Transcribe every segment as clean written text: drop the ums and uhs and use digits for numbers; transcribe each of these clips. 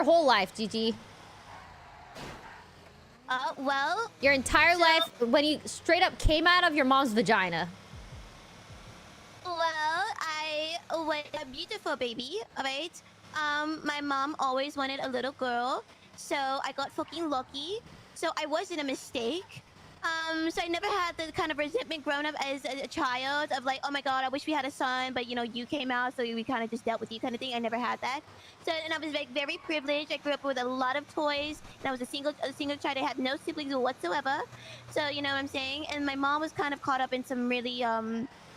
your whole life, GiGi? Well... Your entire life, when you straight up came out of your mom's vagina. Well, I was a beautiful baby, alright? My mom always wanted a little girl, so I got fucking lucky. So I wasn't a mistake. So I never had the kind of resentment grown up as a child of like, oh my god, I wish we had a son, but you know, you came out, so we kind of just dealt with you kind of thing. I never had that. So, and I was like very privileged. I grew up with a lot of toys, and I was a single child. I had no siblings whatsoever. So, you know what I'm saying? And my mom was kind of caught up in some really,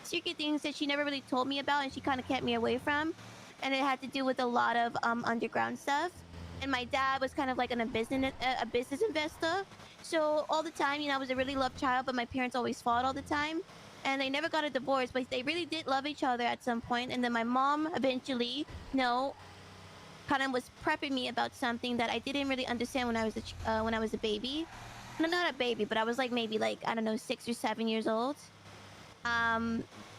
secret things that she never really told me about, and she kind of kept me away from. And it had to do with a lot of, underground stuff. And my dad was kind of like a business investor. So all the time, you know, I was a really loved child, but my parents always fought all the time. And they never got a divorce, but they really did love each other at some point. And then my mom eventually, you know, kind of was prepping me about something that I didn't really understand when I was a baby. No, not a baby, but I was like maybe like, I don't know, 6 or 7 years old.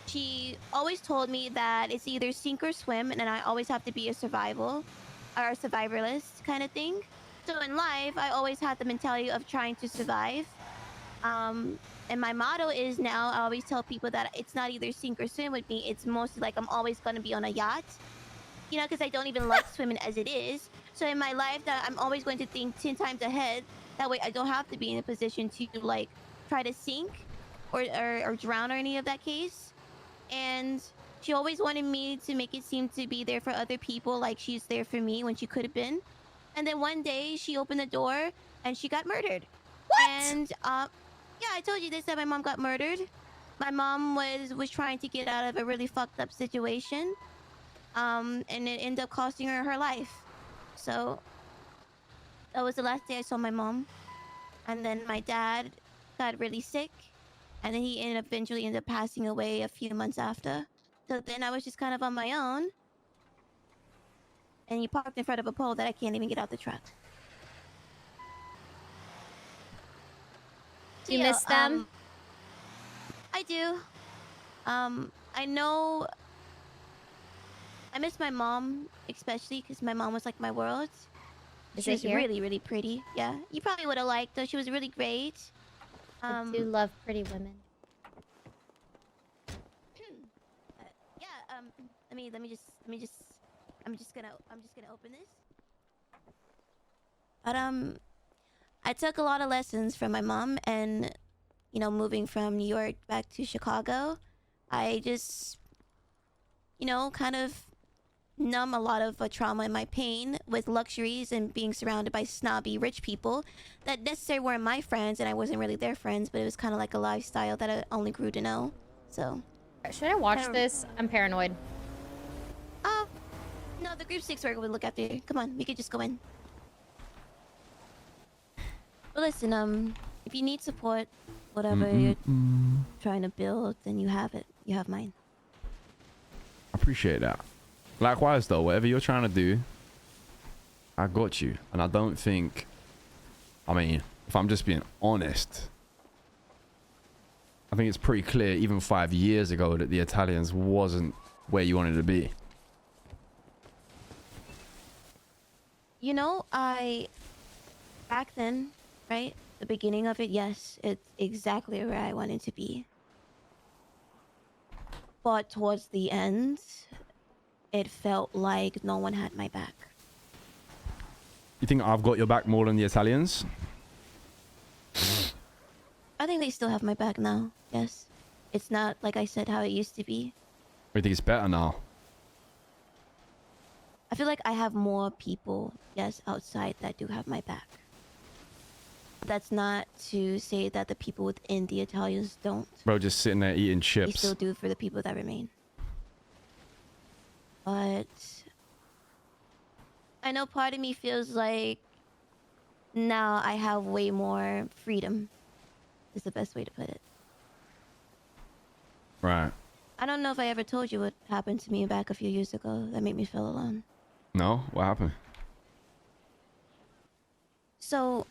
She always told me that it's either sink or swim, and then I always have to be a survivalist kind of thing. So in life, I always had the mentality of trying to survive. And my motto is now, I always tell people that it's not either sink or swim with me. It's mostly like I'm always going to be on a yacht. You know, because I don't even like swimming as it is. So in my life, that I'm always going to think 10 times ahead. That way I don't have to be in a position to like try to sink or drown or any of that case. And she always wanted me to make it seem to be there for other people, like she's there for me when she could have been. And then one day she opened the door and she got murdered. What? And yeah, I told you this, that my mom got murdered. My mom was trying to get out of a really fucked up situation. And it ended up costing her her life. So that was the last day I saw my mom. And then my dad got really sick. And then he eventually ended up passing away a few months after. So then I was just kind of on my own. And he parked in front of a pole that I can't even get out the truck. Do you miss them? I do. I know... I miss my mom, especially because my mom was like my world. She was really, really pretty. Yeah, you probably would have liked her. She was really great. I do love pretty women. Yeah. Let me just. I'm just gonna open this. But I took a lot of lessons from my mom, and you know, moving from New York back to Chicago, I just, you know, kind of numb a lot of trauma and my pain with luxuries and being surrounded by snobby rich people that necessarily weren't my friends, and I wasn't really their friends, but it was kind of like a lifestyle that I only grew to know. So should I watch this? I'm paranoid. No, the group 6 worker would look after you. Come on, we could just go in. But listen, if you need support, whatever you're trying to build, then you have it. You have mine. I appreciate that. Likewise, though, whatever you're trying to do, I got you. And I don't think... I mean, if I'm just being honest, I think it's pretty clear, even 5 years ago, that the Italians wasn't where you wanted to be. You know, back then, right? The beginning of it, yes, it's exactly where I wanted to be. But towards the end, it felt like no one had my back. You think I've got your back more than the Italians? I think they still have my back now, yes. It's not, like I said, how it used to be. Or you think it's better now? I feel like I have more people, yes, outside that do have my back. That's not to say that the people within the Italians don't. Bro, just sitting there eating chips. They still do for the people that remain. But I know part of me feels like now I have way more freedom. Is the best way to put it. Right. I don't know if I ever told you what happened to me back a few years ago that made me feel alone. No? What happened? So,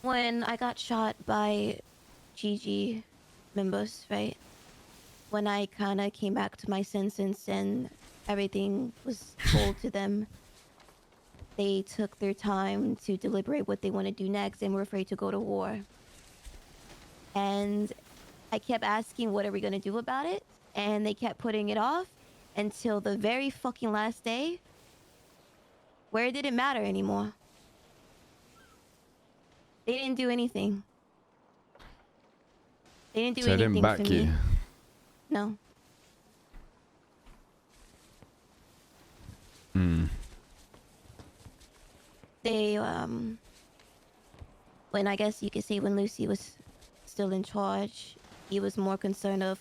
when I got shot by GiGi members, right? When I kind of came back to my senses and everything was told to them, they took their time to deliberate what they want to do next and were afraid to go to war. And I kept asking, what are we going to do about it? And they kept putting it off until the very fucking last day, where it didn't matter anymore. They didn't do anything. They didn't do So they anything didn't for back me. you. No. They, when I guess you could say when Lucy was still in charge, he was more concerned of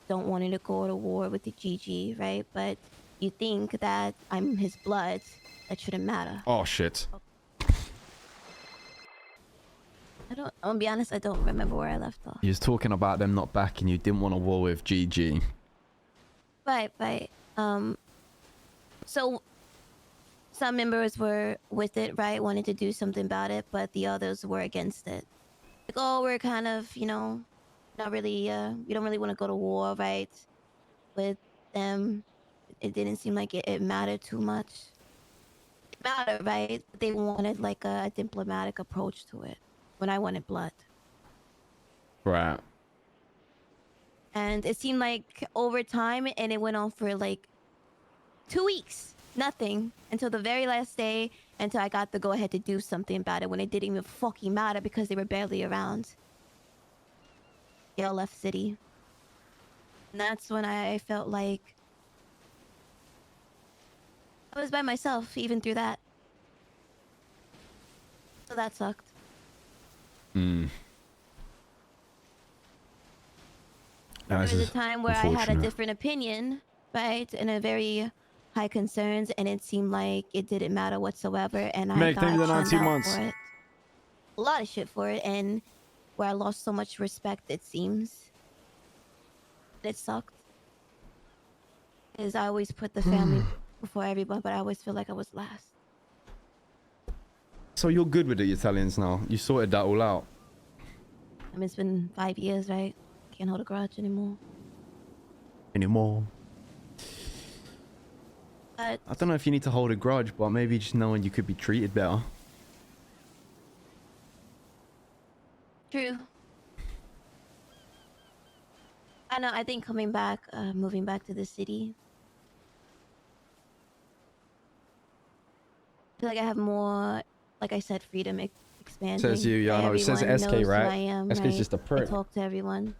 don't wanting to go to war with the GiGi, right? But you think that I'm his blood, that shouldn't matter. Oh shit. I'm gonna be honest, I don't remember where I left off. You was talking about them not backing you, didn't want a war with GiGi. Right. So some members were with it, right? Wanted to do something about it, but the others were against it. Like, oh, we're kind of, not really, we don't really want to go to war, right? With them. It didn't seem like it mattered too much. It mattered, right? They wanted like a diplomatic approach to it when I wanted blood. Right. And it seemed like over time, and it went on for like 2 weeks, nothing, until the very last day, until I got the go ahead to do something about it when it didn't even fucking matter because they were barely around. They all left city. And that's when I felt like I was by myself even through that. So that sucked. There was a time where I had a different opinion, right? And a very high concerns, and it seemed like it didn't matter whatsoever, and I got the shunned 19 out months. for it. A lot of shit for it, and where I lost so much respect, it seems. It sucked. Because I always put the family before everyone, but I always feel like I was last. So you're good with the Italians now? You sorted that all out? I mean, it's been 5 years, right? Can't hold a grudge anymore. But I don't know if you need to hold a grudge, but maybe just knowing you could be treated better. true. I know, I think coming back, moving back to the city, I feel like I have more, like I said, freedom expanding. Says you, yeah, I know. It says Everyone SK, knows who right? I am, SK's right? just a I prick. talk to everyone.